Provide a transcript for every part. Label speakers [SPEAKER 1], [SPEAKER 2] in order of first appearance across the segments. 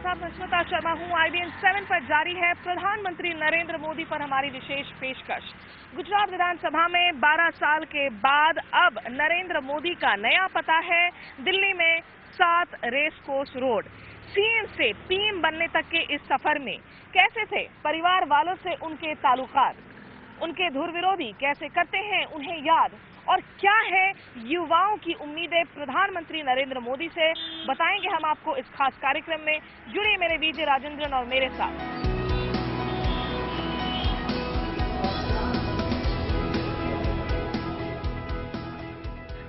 [SPEAKER 1] साथ मैं स्मिता शर्मा हूँ। IBN 7 पर जारी है प्रधानमंत्री नरेंद्र मोदी पर हमारी विशेष पेशकश। गुजरात विधानसभा में 12 साल के बाद अब नरेंद्र मोदी का नया पता है दिल्ली में 7 रेस कोर्स रोड। सीएम से पीएम बनने तक के इस सफर में कैसे थे परिवार वालों से उनके ताल्लुकात, उनके धुर विरोधी कैसे करते हैं उन्हें याद, और क्या है युवाओं की उम्मीदें प्रधानमंत्री नरेंद्र मोदी से, बताएंगे हम आपको इस खास कार्यक्रम में। जुड़िए मेरे विजय राजेंद्रन और मेरे साथ।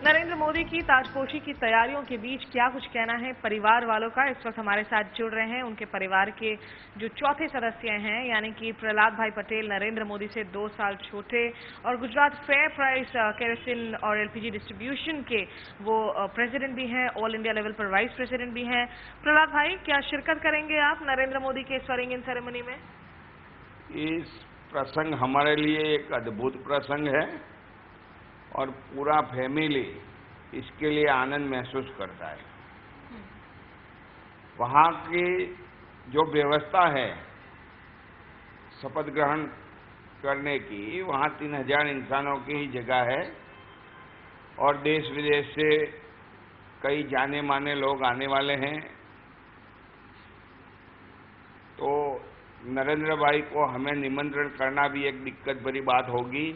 [SPEAKER 1] नरेंद्र मोदी की ताजपोशी की तैयारियों के बीच क्या कुछ कहना है परिवार वालों का, इस वक्त हमारे साथ जुड़ रहे हैं उनके परिवार के जो चौथे सदस्य हैं, यानी कि प्रहलाद भाई पटेल, नरेंद्र मोदी से 2 साल छोटे और गुजरात फेयर प्राइस केरोसिन और एलपीजी डिस्ट्रीब्यूशन के वो प्रेसिडेंट भी हैं, ऑल इंडिया लेवल पर वाइस प्रेसिडेंट भी हैं। प्रहलाद भाई, क्या शिरकत करेंगे आप नरेंद्र मोदी के स्वेरिंग इन सेरेमनी में?
[SPEAKER 2] इस प्रसंग हमारे लिए एक अद्भुत प्रसंग है और पूरा फैमिली इसके लिए आनंद महसूस करता है। वहाँ की जो व्यवस्था है शपथ ग्रहण करने की, वहाँ 3000 इंसानों की ही जगह है और देश विदेश से कई जाने माने लोग आने वाले हैं। तो नरेंद्र भाई को हमें निमंत्रण करना भी एक दिक्कत भरी बात होगी,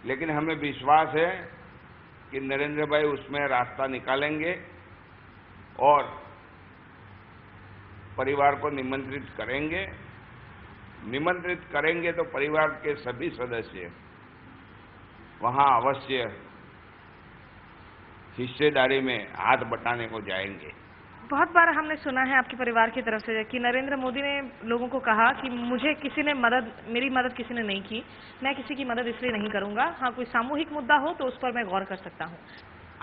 [SPEAKER 2] लेकिन हमें विश्वास है कि नरेंद्र भाई उसमें रास्ता निकालेंगे और परिवार को निमंत्रित करेंगे। निमंत्रित करेंगे तो परिवार के सभी सदस्य वहां अवश्य हिस्सेदारी में हाथ बटाने को जाएंगे।
[SPEAKER 1] बहुत बार हमने सुना है आपके परिवार की तरफ से कि नरेंद्र मोदी ने लोगों को कहा कि मेरी मदद किसी ने नहीं की, मैं किसी की मदद इसलिए नहीं करूंगा, हाँ कोई सामूहिक मुद्दा हो तो उस पर मैं गौर कर सकता हूं।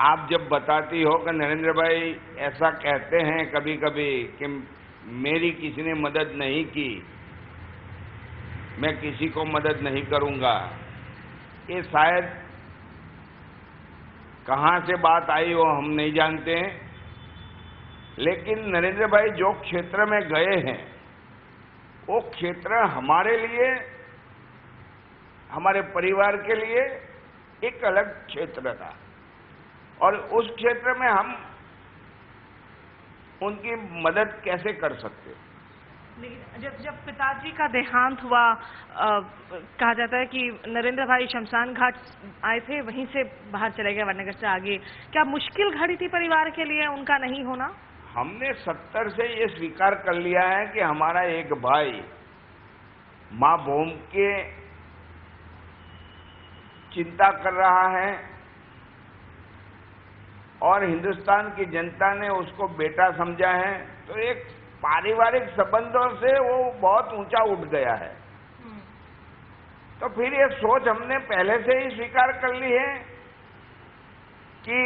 [SPEAKER 2] आप जब बताती हो कि नरेंद्र भाई ऐसा कहते हैं कभी कभी कि मेरी किसी ने मदद नहीं की, मैं किसी को मदद नहीं करूंगा, ये शायद कहां से बात आई वो हम नहीं जानते हैं, लेकिन नरेंद्र भाई जो क्षेत्र में गए हैं वो क्षेत्र हमारे लिए, हमारे परिवार के लिए एक अलग क्षेत्र था और उस क्षेत्र में हम उनकी मदद कैसे कर सकते।
[SPEAKER 1] लेकिन जब पिताजी का देहांत हुआ, कहा जाता है कि नरेंद्र भाई शमशान घाट आए थे, वहीं से बाहर चले गए वडनगर से आगे। क्या मुश्किल घड़ी थी परिवार के लिए उनका नहीं होना?
[SPEAKER 2] हमने 70 से ये स्वीकार कर लिया है कि हमारा एक भाई मां भूमि के चिंता कर रहा है और हिंदुस्तान की जनता ने उसको बेटा समझा है, तो एक पारिवारिक संबंधों से वो बहुत ऊंचा उठ गया है। तो फिर ये सोच हमने पहले से ही स्वीकार कर ली है कि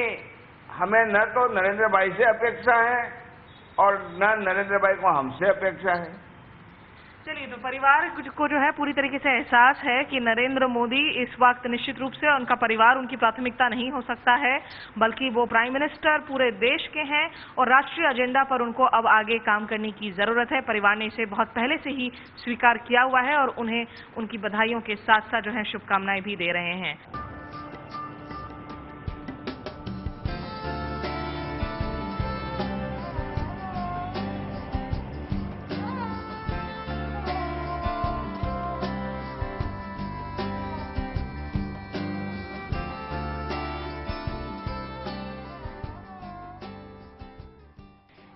[SPEAKER 2] हमें न तो नरेंद्र भाई से अपेक्षा है और न नरेंद्र भाई को हमसे अपेक्षा है।
[SPEAKER 1] चलिए, तो परिवार को जो है पूरी तरीके से एहसास है कि नरेंद्र मोदी इस वक्त निश्चित रूप से उनका परिवार उनकी प्राथमिकता नहीं हो सकता है, बल्कि वो प्राइम मिनिस्टर पूरे देश के हैं और राष्ट्रीय एजेंडा पर उनको अब आगे काम करने की जरूरत है। परिवार ने इसे बहुत पहले से ही स्वीकार किया हुआ है और उन्हें उनकी बधाइयों के साथ साथ जो है शुभकामनाएं भी दे रहे हैं।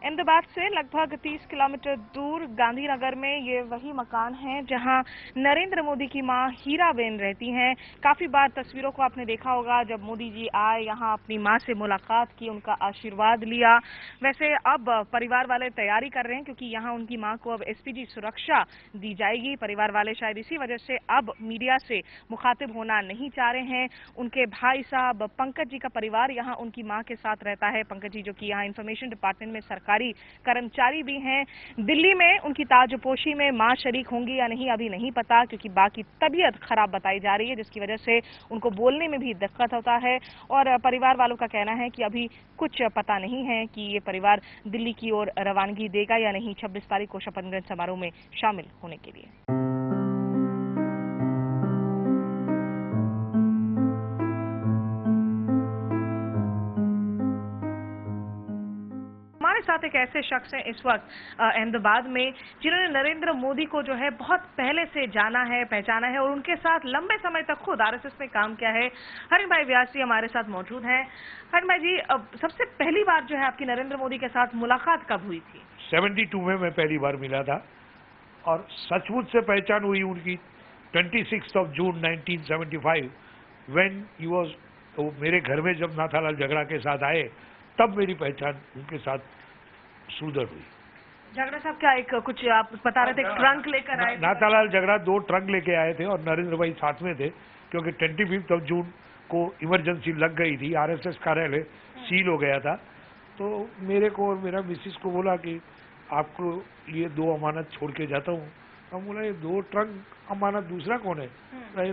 [SPEAKER 1] अहमदाबाद से लगभग 30 किलोमीटर दूर गांधीनगर में ये वही मकान है जहां नरेंद्र मोदी की मां हीराबेन रहती हैं। काफी बार तस्वीरों को आपने देखा होगा जब मोदी जी आए, यहां अपनी मां से मुलाकात की, उनका आशीर्वाद लिया। वैसे अब परिवार वाले तैयारी कर रहे हैं क्योंकि यहां उनकी मां को अब एसपीजी सुरक्षा दी जाएगी। परिवार वाले शायद इसी वजह से अब मीडिया से मुखातिब होना नहीं चाह रहे हैं। उनके भाई साहब पंकज जी का परिवार यहाँ उनकी मां के साथ रहता है। पंकज जी जो कि यहाँ इंफॉर्मेशन डिपार्टमेंट में सरकारी सरकारी कर्मचारी भी हैं। दिल्ली में उनकी ताजपोशी में मां शरीक होंगी या नहीं अभी नहीं पता, क्योंकि बाकी तबीयत खराब बताई जा रही है, जिसकी वजह से उनको बोलने में भी दिक्कत होता है। और परिवार वालों का कहना है कि अभी कुछ पता नहीं है कि ये परिवार दिल्ली की ओर रवानगी देगा या नहीं 26 तारीख को शपथ ग्रहण समारोह में शामिल होने के लिए। हमारे साथ एक ऐसे शख्स हैं इस वक्त अहमदाबाद में, जिन्होंने नरेंद्र मोदी को जो है बहुत पहले से जाना है, पहचाना है और उनके साथ लंबे समय तक खुद आरएसएस में काम किया है। हरिन भाई व्यास जी हमारे साथ मौजूद हैं। हरिन भाई जी, सबसे पहली बार जो है आपकी नरेंद्र मोदी के साथ मुलाकात कब हुई थी?
[SPEAKER 3] 72 में मैं पहली बार मिला था और सचमुच से पहचान हुई उनकी 26 जून 1975 व्हेन ही वाज, तो मेरे घर में जब नाथालाल झगड़ा के साथ आए तब मेरी पहचान उनके साथ सुदृढ़ हुई।
[SPEAKER 1] झगड़ा साहब क्या एक कुछ आप बता रहे थे, ट्रंक लेकर आए?
[SPEAKER 3] नाथालाल झगड़ा 2 ट्रंक लेके आए थे और नरेंद्र भाई साथ में थे, क्योंकि 25 जून को इमरजेंसी लग गई थी, आरएसएस कार्यालय सील हो गया था। तो मेरे को और मेरा मिसिस को बोला कि आपको ये 2 अमानत छोड़ के जाता हूँ। हम बोला ये 2 ट्रंक अमानत, दूसरा कौन है?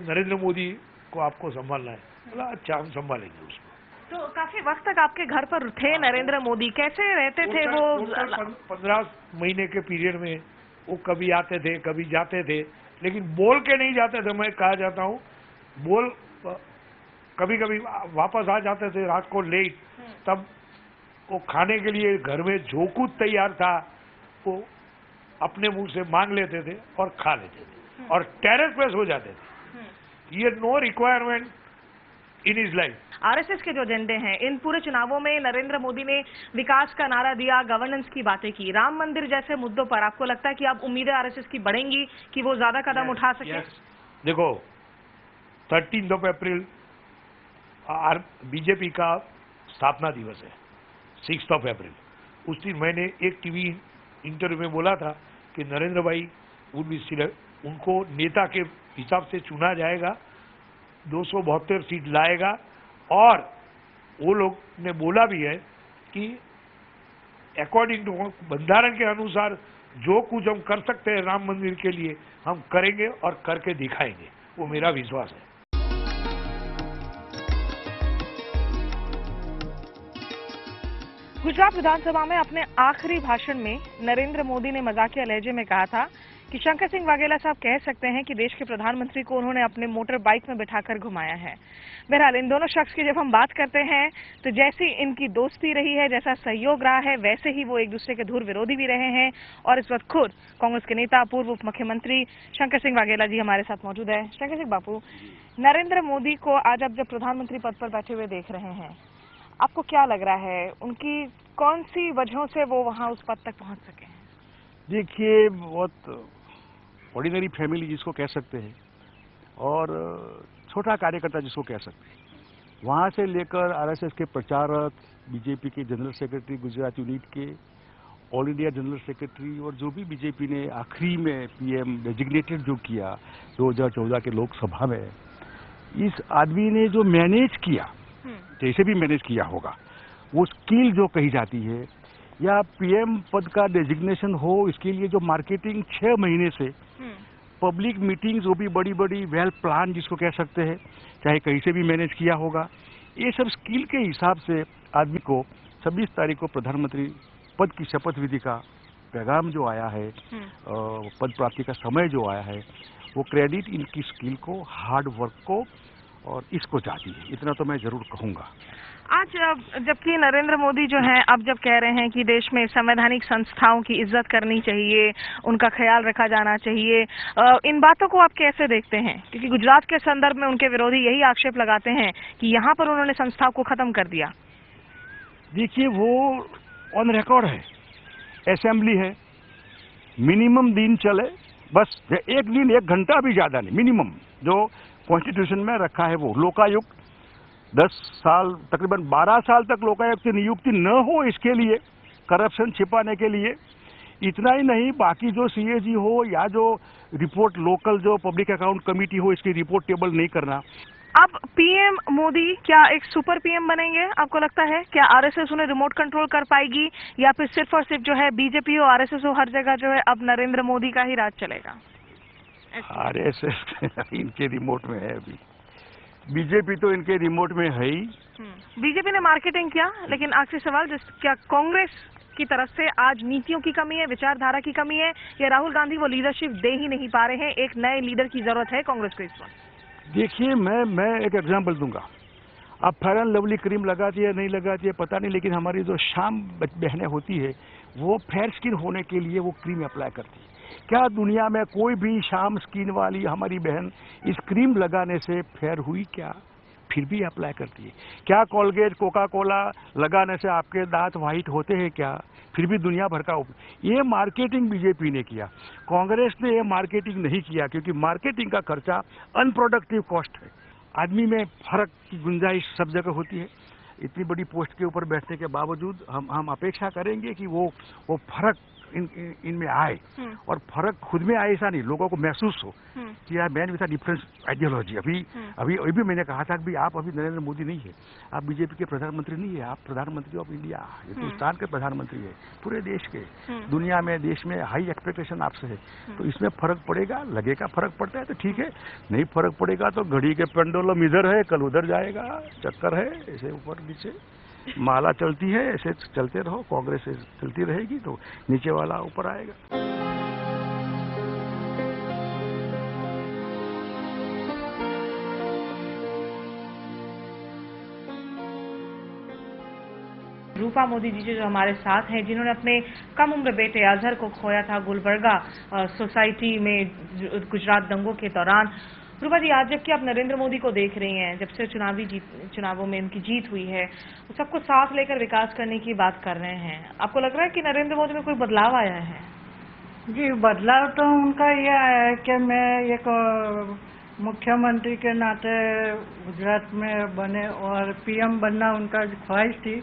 [SPEAKER 3] नरेंद्र मोदी को आपको संभालना है। बोला अच्छा हम संभालेंगे उसको।
[SPEAKER 1] तो काफी वक्त तक आपके घर पर थे नरेंद्र मोदी, कैसे रहते थे वो?
[SPEAKER 3] 15 महीने के पीरियड में वो कभी आते थे कभी जाते थे, लेकिन बोल के नहीं जाते थे। मैं कहा जाता हूँ बोल, कभी कभी वापस आ जाते थे रात को लेट, तब वो खाने के लिए घर में जो कुछ तैयार था वो अपने मुंह से मांग लेते थे और खा लेते थे और टेरेस पे सो जाते थे। ये no requirement in his life.
[SPEAKER 1] RSS के जो एजेंडे हैं, इन पूरे चुनावों में नरेंद्र मोदी ने विकास का नारा दिया, गवर्नेंस की बातें की, राम मंदिर जैसे मुद्दों पर आपको लगता है कि अब उम्मीदें आरएसएस की बढ़ेंगी कि वो ज्यादा कदम उठा सके?
[SPEAKER 3] देखो 13 अप्रैल बीजेपी का स्थापना दिवस है, 6 अप्रैल। उस दिन मैंने एक टीवी इंटरव्यू में बोला था कि नरेंद्र भाई उनको नेता के हिसाब से चुना जाएगा, 272 सीट लाएगा और वो लोग ने बोला भी है कि अकॉर्डिंग टू बंधारण के अनुसार जो कुछ हम कर सकते हैं राम मंदिर के लिए हम करेंगे और करके दिखाएंगे। वो मेरा विश्वास है।
[SPEAKER 1] गुजरात विधानसभा में अपने आखिरी भाषण में नरेंद्र मोदी ने मजाकिया लहजे में कहा था कि शंकर सिंह वाघेला साहब कह सकते हैं कि देश के प्रधानमंत्री को उन्होंने अपने मोटर बाइक में बिठाकर घुमाया है। बहरहाल इन दोनों शख्स की जब हम बात करते हैं तो जैसी इनकी दोस्ती रही है, जैसा सहयोग रहा है, वैसे ही वो एक दूसरे के धुर विरोधी भी रहे हैं। और इस वक्त खुद कांग्रेस के नेता पूर्व उप मुख्यमंत्री शंकर सिंह वाघेला जी हमारे साथ मौजूद है। शंकर सिंह बापू, नरेंद्र मोदी को आज आप जब प्रधानमंत्री पद पर बैठे हुए देख रहे हैं, आपको क्या लग रहा है, उनकी कौन सी वजहों से वो वहां उस पद तक पहुंच सके हैं?
[SPEAKER 4] देखिए, बहुत ऑर्डिनरी फैमिली जिसको कह सकते हैं और छोटा कार्यकर्ता जिसको कह सकते हैं, वहाँ से लेकर आरएसएस के प्रचारक, बीजेपी के जनरल सेक्रेटरी, गुजरात यूनिट के ऑल इंडिया जनरल सेक्रेटरी, और जो भी बीजेपी ने आखिरी में पीएम डेजिग्नेटेड जो किया 2014 के लोकसभा में, इस आदमी ने जो मैनेज किया, जैसे भी मैनेज किया होगा, वो स्किल जो कही जाती है, या पीएम पद का डेजिग्नेशन हो, इसके लिए जो मार्केटिंग 6 महीने से पब्लिक मीटिंग्स, वो भी बड़ी बड़ी वेल प्लान जिसको कह सकते हैं, चाहे कहीं से भी मैनेज किया होगा, ये सब स्किल के हिसाब से आदमी को 26 तारीख को प्रधानमंत्री पद की शपथ विधि का पैगाम जो आया है, पद प्राप्ति का समय जो आया है, वो क्रेडिट इनकी स्किल को, हार्ड वर्क को और इसको जाती है, इतना तो मैं जरूर कहूँगा।
[SPEAKER 1] आज जबकि नरेंद्र मोदी जो हैं अब जब कह रहे हैं कि देश में संवैधानिक संस्थाओं की इज्जत करनी चाहिए, उनका ख्याल रखा जाना चाहिए, इन बातों को आप कैसे देखते हैं? क्योंकि गुजरात के संदर्भ में उनके विरोधी यही आक्षेप लगाते हैं कि यहाँ पर उन्होंने संस्थाओं को खत्म कर दिया।
[SPEAKER 4] देखिए, वो ऑन रिकॉर्ड है, असेंबली है, मिनिमम दिन चले, बस 1 दिन 1 घंटा भी ज्यादा नहीं, मिनिमम जो कॉन्स्टिट्यूशन में रखा है वो। लोकायुक्त 10 साल, तकरीबन 12 साल तक लोकायुक्त की नियुक्ति न हो, इसके लिए करप्शन छिपाने के लिए। इतना ही नहीं, बाकी जो सीएजी हो या जो रिपोर्ट लोकल जो पब्लिक अकाउंट कमेटी हो, इसकी रिपोर्ट टेबल नहीं करना।
[SPEAKER 1] अब पीएम मोदी क्या एक सुपर पीएम बनेंगे? आपको लगता है क्या आरएसएस उन्हें रिमोट कंट्रोल कर पाएगी, या फिर सिर्फ और सिर्फ जो है बीजेपी और आरएसएस हो हर जगह जो है अब नरेंद्र मोदी का ही राज चलेगा?
[SPEAKER 4] आरएसएस इनके रिमोट में है, अभी बीजेपी तो इनके रिमोट में है ही।
[SPEAKER 1] बीजेपी ने मार्केटिंग किया, लेकिन आखिरी सवाल, क्या कांग्रेस की तरफ से आज नीतियों की कमी है, विचारधारा की कमी है, या राहुल गांधी वो लीडरशिप दे ही नहीं पा रहे हैं? एक नए लीडर की जरूरत है कांग्रेस को इस वक्त।
[SPEAKER 4] देखिए, मैं एक एग्जांपल दूंगा। अब फेयर एंड लवली क्रीम लगाती है नहीं लगाती है पता नहीं, लेकिन हमारी जो शाम बहनें होती है वो फेयर स्किन होने के लिए वो क्रीम अप्लाई करती है। क्या दुनिया में कोई भी शाम स्किन वाली हमारी बहन इस क्रीम लगाने से फेयर हुई क्या? फिर भी अप्लाई करती है। क्या कोलगेट कोका कोला लगाने से आपके दांत वाइट होते हैं क्या? फिर भी दुनिया भर का ये मार्केटिंग बीजेपी ने किया, कांग्रेस ने ये मार्केटिंग नहीं किया, क्योंकि मार्केटिंग का खर्चा अनप्रोडक्टिव कॉस्ट है। आदमी में फर्क की गुंजाइश सब जगह होती है। इतनी बड़ी पोस्ट के ऊपर बैठने के बावजूद हम अपेक्षा करेंगे कि वो फर्क इनमें आए, और फर्क खुद में आए ऐसा नहीं, लोगों को महसूस हो कि यार मैन विद डिफरेंस आइडियोलॉजी। अभी मैंने कहा था कि आप अभी नरेंद्र मोदी नहीं है, आप बीजेपी के प्रधानमंत्री नहीं है, आप प्रधानमंत्री ऑफ इंडिया, हिंदुस्तान के प्रधानमंत्री है, पूरे देश के, दुनिया में देश में हाई एक्सपेक्टेशन आपसे है। तो इसमें फर्क पड़ेगा, लगेगा फर्क पड़ता है तो ठीक है, नहीं फर्क पड़ेगा तो घड़ी के पेंडुलम इधर है कल उधर जाएगा, चक्कर है ऐसे ऊपर नीचे माला चलती है, ऐसे चलते रहो, कांग्रेस चलती रहेगी तो नीचे वाला ऊपर आएगा।
[SPEAKER 1] रूपा मोदी जी जो हमारे साथ हैं, जिन्होंने अपने कम उम्र बेटे अजहर को खोया था गुलबर्गा सोसाइटी में गुजरात दंगों के दौरान। रूपा जी, आज जबकि आप नरेंद्र मोदी को देख रही हैं, जब से चुनावों में उनकी जीत हुई है, वो सबको साथ लेकर विकास करने की बात कर रहे हैं, आपको लग रहा है कि नरेंद्र मोदी में कोई बदलाव आया है?
[SPEAKER 5] जी, बदलाव तो उनका ये आया है कि मैं एक मुख्यमंत्री के नाते गुजरात में बने, और पीएम बनना उनका ख्वाहिश थी,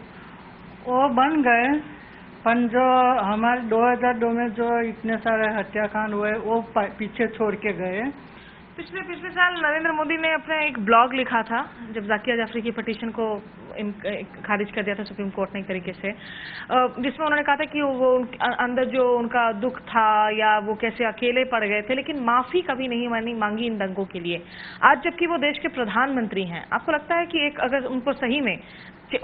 [SPEAKER 5] वो बन गए। पर जो हमारे 2002 में जो इतने सारे हत्याकांड हुए वो पीछे छोड़ के गए।
[SPEAKER 1] पिछले साल नरेंद्र मोदी ने अपना एक ब्लॉग लिखा था, जब जाकिया जाफरी की पिटीशन को खारिज कर दिया था सुप्रीम कोर्ट ने एक तरीके से, जिसमें उन्होंने कहा था कि वो अंदर जो उनका दुख था या वो कैसे अकेले पड़ गए थे, लेकिन माफी कभी नहीं मांगी इन दंगों के लिए। आज जबकि वो देश के प्रधानमंत्री हैं, आपको लगता है कि एक अगर उनको सही में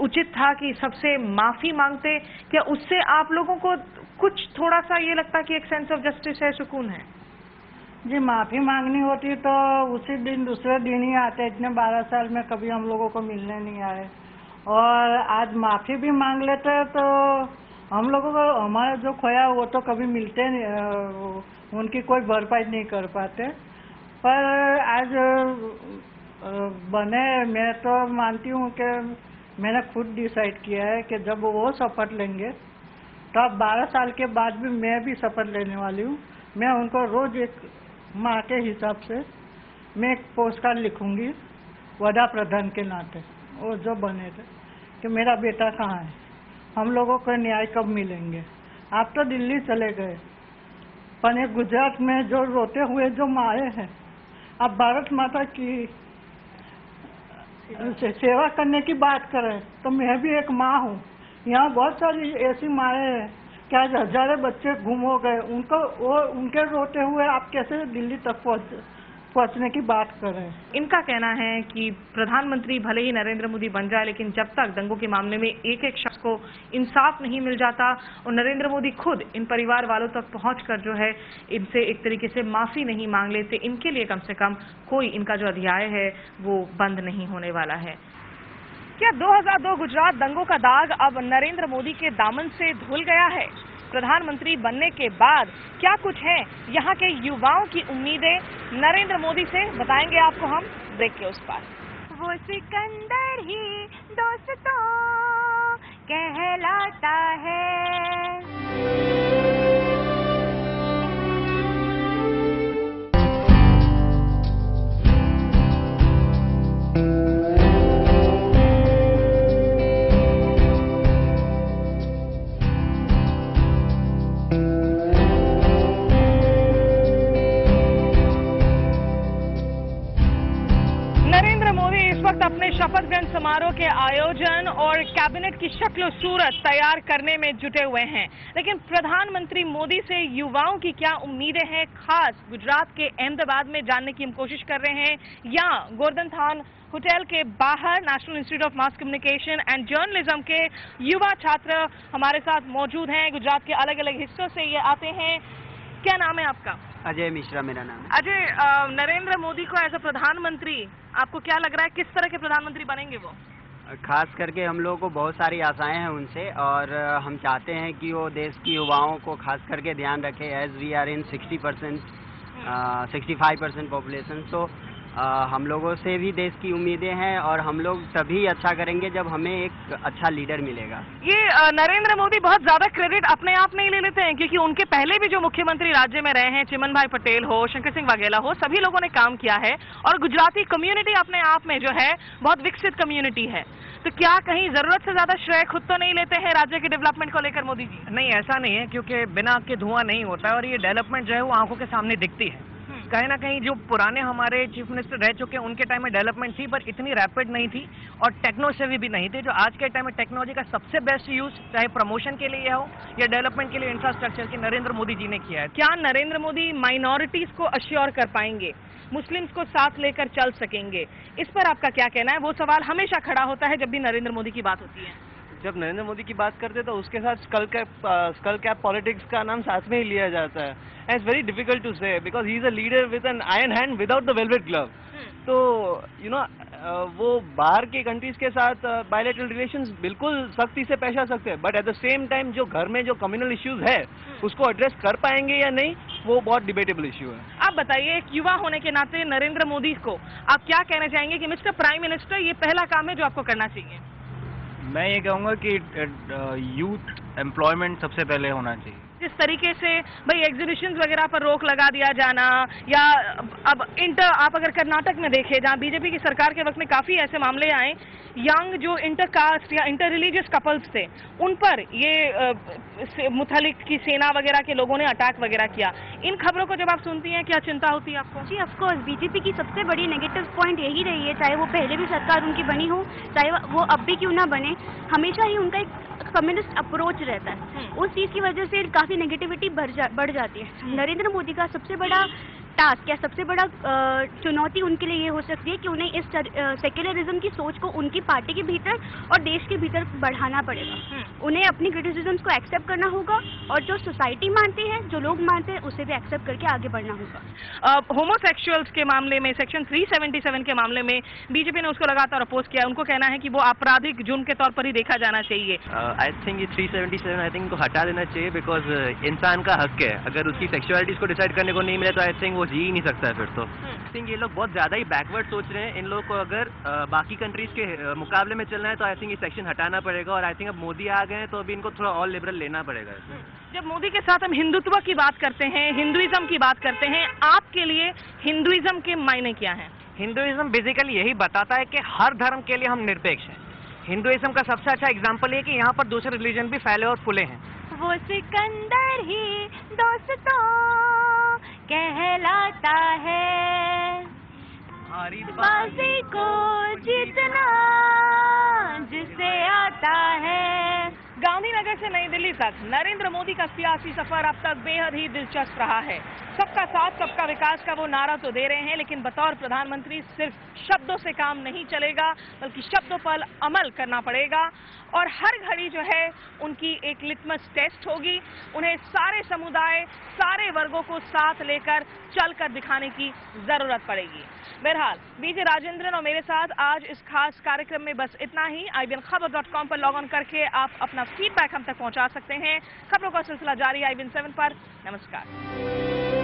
[SPEAKER 1] उचित था कि सबसे माफी मांगते, क्या उससे आप लोगों को कुछ थोड़ा सा ये लगता कि एक सेंस ऑफ जस्टिस है, सुकून है?
[SPEAKER 5] जी, माफी मांगनी होती तो उसी दिन दूसरे दिन ही आते, इतने 12 साल में कभी हम लोगों को मिलने नहीं आए, और आज माफी भी मांग लेते तो हम लोगों को हमारा जो खोया वो तो कभी मिलते नहीं, उनकी कोई भरपाई नहीं कर पाते। पर आज बने, मैं तो मानती हूँ कि मैंने खुद डिसाइड किया है कि जब वो शपथ लेंगे तो अब 12 साल के बाद भी मैं भी शपथ लेने वाली हूँ। मैं उनको रोज एक माँ के हिसाब से मैं एक पोस्ट कार्ड लिखूंगी वडा प्रधान के नाते, वो जो बने थे, कि मेरा बेटा कहाँ है, हम लोगों को न्याय कब मिलेंगे। आप तो दिल्ली चले गए, पर एक गुजरात में जो रोते हुए जो माए हैं, आप भारत माता की सेवा करने की बात करें तो मैं भी एक माँ हूँ। यहाँ बहुत सारी ऐसी माएँ हैं कि आज हजारों बच्चे गुम हो गए, उनके रोते हुए आप कैसे दिल्ली तक पहुँचने की बात करें।
[SPEAKER 1] इनका कहना है कि प्रधानमंत्री भले ही नरेंद्र मोदी बन जाए, लेकिन जब तक दंगों के मामले में एक एक शख्स को इंसाफ नहीं मिल जाता और नरेंद्र मोदी खुद इन परिवार वालों तक पहुंचकर जो है इनसे एक तरीके से माफी नहीं मांग लेते, इनके लिए कम से कम कोई इनका जो अध्याय है वो बंद नहीं होने वाला है। क्या 2002 गुजरात दंगों का दाग अब नरेंद्र मोदी के दामन से धुल गया है? प्रधानमंत्री बनने के बाद क्या कुछ है यहाँ के युवाओं की उम्मीदें? नरेंद्र मोदी से बताएंगे आपको हम ब्रेक के उस पार।
[SPEAKER 6] वो सिकंदर ही दोस्तों कहलाता है।
[SPEAKER 1] नरेंद्र मोदी समारोह के आयोजन और कैबिनेट की शक्ल सूरत तैयार करने में जुटे हुए हैं, लेकिन प्रधानमंत्री मोदी से युवाओं की क्या उम्मीदें हैं, खास गुजरात के अहमदाबाद में जानने की हम कोशिश कर रहे हैं। यहाँ गोवर्धन थान होटल के बाहर national institute of mass communication and journalism के युवा छात्र हमारे साथ मौजूद हैं। गुजरात के अलग अलग हिस्सों से ये आते हैं। क्या नाम है आपका?
[SPEAKER 7] अजय मिश्रा मेरा नाम है।
[SPEAKER 1] अजय, नरेंद्र मोदी को एज अ प्रधानमंत्री आपको क्या लग रहा है, किस तरह के प्रधानमंत्री बनेंगे वो?
[SPEAKER 7] खास करके हम लोगों को बहुत सारी आशाएं हैं उनसे, और हम चाहते हैं कि वो देश की युवाओं को खास करके ध्यान रखे। As we are in 65% population, तो हम लोगों से भी देश की उम्मीदें हैं और हम लोग तभी अच्छा करेंगे जब हमें एक अच्छा लीडर मिलेगा।
[SPEAKER 1] ये नरेंद्र मोदी बहुत ज्यादा क्रेडिट अपने आप नहीं ले लेते हैं, क्योंकि उनके पहले भी जो मुख्यमंत्री राज्य में रहे हैं, चिमन भाई पटेल हो, शंकर सिंह वाघेला हो, सभी लोगों ने काम किया है और गुजराती कम्युनिटी अपने आप में जो है बहुत विकसित कम्युनिटी है। तो क्या कहीं जरूरत से ज्यादा श्रेय खुद तो नहीं लेते हैं राज्य के डेवलपमेंट को लेकर मोदी जी?
[SPEAKER 8] नहीं, ऐसा नहीं है, क्योंकि बिना आग के धुआं नहीं होता है और ये डेवलपमेंट जो है वो आंखों के सामने दिखती है। कहीं ना कहीं जो पुराने हमारे चीफ मिनिस्टर रह चुके हैं उनके टाइम में डेवलपमेंट थी, पर इतनी रैपिड नहीं थी और टेक्नो सेवी भी नहीं थी। जो आज के टाइम में टेक्नोलॉजी का सबसे बेस्ट यूज चाहे प्रमोशन के लिए हो या डेवलपमेंट के लिए इंफ्रास्ट्रक्चर की, नरेंद्र मोदी जी ने किया है।
[SPEAKER 1] क्या नरेंद्र मोदी माइनॉरिटीज को अश्योर कर पाएंगे, मुस्लिम्स को साथ लेकर चल सकेंगे? इस पर आपका क्या कहना है? वो सवाल हमेशा खड़ा होता है जब भी नरेंद्र मोदी की बात होती है।
[SPEAKER 8] जब नरेंद्र मोदी की बात करते हैं तो उसके साथ स्कल कैप पॉलिटिक्स का नाम साथ में ही लिया जाता है। इट्स वेरी डिफिकल्ट टू से because he is a leader with an iron hand without the velvet glove. तो यू नो वो बाहर के कंट्रीज के साथ बायलैटरल रिलेशंस बिल्कुल सख्ती से पेश आ सकते हैं, but at the same time जो घर में जो कम्युनल इश्यूज है उसको एड्रेस कर पाएंगे या नहीं, वो बहुत डिबेटेबल इश्यू है।
[SPEAKER 1] आप बताइए, एक युवा होने के नाते नरेंद्र मोदी को आप क्या कहना चाहेंगे कि मिस्टर प्राइम मिनिस्टर ये पहला काम है जो आपको करना चाहिए?
[SPEAKER 9] मैं ये कहूँगा कि यूथ एम्प्लॉयमेंट सबसे पहले होना चाहिए।
[SPEAKER 1] जिस तरीके से भाई एग्जीबिशंस वगैरह पर रोक लगा दिया जाना, या अब आप अगर कर्नाटक में देखें जहाँ बीजेपी की सरकार के वक्त में काफ़ी ऐसे मामले आए, यंग जो इंटरकास्ट या इंटर रिलीजियस कपल्स थे उन पर ये मुतलिक की सेना वगैरह के लोगों ने अटैक वगैरह किया। इन खबरों को जब आप सुनती हैं क्या चिंता होती है आपको?
[SPEAKER 6] जी ऑफकोर्स, बीजेपी की सबसे बड़ी नेगेटिव पॉइंट यही रही है, चाहे वो पहले भी सरकार उनकी बनी हो, चाहे वो अब भी क्यों ना बने, हमेशा ही उनका एक कम्युनिस्ट अप्रोच रहता है। उस चीज़ की वजह से काफ़ी नेगेटिविटी बढ़ जाती है। नरेंद्र मोदी का सबसे बड़ा टास्क या सबसे बड़ा चुनौती उनके लिए ये हो सकती है कि उन्हें इस सेक्युलरिज्म की सोच को उनकी पार्टी के भीतर और देश के भीतर बढ़ाना पड़ेगा। उन्हें अपनी क्रिटिसिज्म्स को एक्सेप्ट करना होगा और जो सोसाइटी मानती है, जो लोग मानते हैं, उसे भी एक्सेप्ट करके आगे बढ़ना होगा।
[SPEAKER 1] होमोसेक्सुअल्स के मामले में सेक्शन 377 के मामले में बीजेपी ने उसको लगातार अपोज किया। उनको कहना है कि वो आपराधिक जुर्म के तौर पर ही देखा जाना चाहिए।
[SPEAKER 8] आई थिंक ये 377 आई थिंक को हटा देना चाहिए, बिकॉज इंसान का हक है, अगर उसकी सेक्सुअलिटीज को डिसाइड करने को नहीं मिले तो आई थिंक वो जी ही नहीं सकता है फिर तो। आई थिंक ये लोग बहुत ज़्यादा ही बैकवर्ड सोच रहे हैं। इन लोगों को अगर बाकी कंट्रीज के मुकाबले में चलना है तो आई थिंक ये सेक्शन हटाना पड़ेगा, और आई थिंक अब मोदी आ गए हैं तो अभी इनको थोड़ा और लिबरल लेना पड़ेगा।
[SPEAKER 1] जब मोदी के साथ हम हिंदुत्व की बात करते हैं, हिंदुइज्म की बात करते हैं, आपके लिए हिंदुइज्म के मायने क्या हैं?
[SPEAKER 8] हिंदुइज्म बेसिकली यही बताता है कि हर धर्म के लिए हम निरपेक्ष हैं। हिंदुइज्म का सबसे अच्छा एग्जाम्पल ये कि यहाँ पर दूसरे रिलीजन भी फैले और फूले हैं।
[SPEAKER 6] वो सिकंदर ही दोस्तों कहलाता है, बाजी को जीतना जिसे आता है।
[SPEAKER 1] गांधीनगर से नई दिल्ली तक नरेंद्र मोदी का सियासी सफर अब तक बेहद ही दिलचस्प रहा है। सबका साथ सबका विकास का वो नारा तो दे रहे हैं, लेकिन बतौर प्रधानमंत्री सिर्फ शब्दों से काम नहीं चलेगा, बल्कि शब्दों पर अमल करना पड़ेगा। और हर घड़ी जो है उनकी एक लिटमस टेस्ट होगी। उन्हें सारे समुदाय, सारे वर्गों को साथ लेकर चलकर दिखाने की जरूरत पड़ेगी। बहरहाल बीजे राजेंद्रन और मेरे साथ आज इस खास कार्यक्रम में बस इतना ही। IBN-खबर.com पर लॉग ऑन करके आप अपना फीडबैक हम तक पहुंचा सकते हैं। खबरों का सिलसिला जारी IBN 7 पर। नमस्कार।